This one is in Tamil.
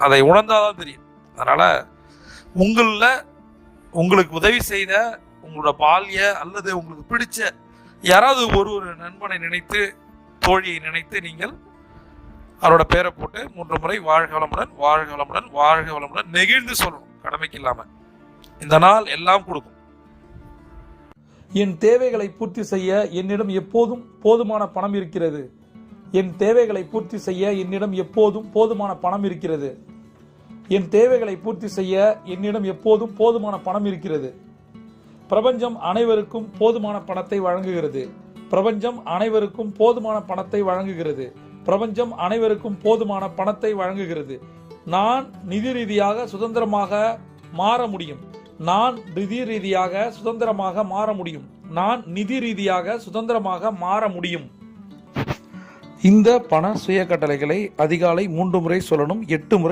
அதை உணர்ந்தாதான் தெரியும். அதனால உங்களுக்கு உதவி செய்த உங்களோட பால்ய அல்லது உங்களுக்கு பிடிச்ச யாராவது ஒரு நண்பனை நினைத்து, தோழியை நினைத்து நீங்கள் அவரோட பேரை போட்டு 3 முறை வாழ்க வளமுடன், வாழ்க வளமுடன், வாழ்க வளமுடன் நெகிழ்ந்து சொல்லணும், கடமைக்கு இல்லாம. இந்த நாள் எல்லாம் கொடுக்கும். என் தேவைகளை பூர்த்தி செய்ய என்னிடம் எப்போதும் போதுமான பணம் இருக்கிறது. என் தேவைகளை பூர்த்தி செய்ய என்னிடம் எப்போதும் போதுமான பணம் இருக்கிறது. என் தேவைகளை பூர்த்தி செய்ய என்னிடம் எப்போதும் போதுமான பணம் இருக்கிறது. பிரபஞ்சம் அனைவருக்கும் போதுமான பணத்தை வழங்குகிறது. பிரபஞ்சம் அனைவருக்கும் போதுமான பணத்தை வழங்குகிறது. பிரபஞ்சம் அனைவருக்கும் போதுமான பணத்தை வழங்குகிறது. நான் நிதி ரீதியாக சுதந்திரமாக மாற முடியும். நான் நிதி ரீதியாக சுதந்திரமாக மாற முடியும். நான் நிதி ரீதியாக சுதந்திரமாக மாற முடியும். இந்த பண சுய கட்டளைகளை அதிகாலை 3 முறை சொல்லணும், 8 முறை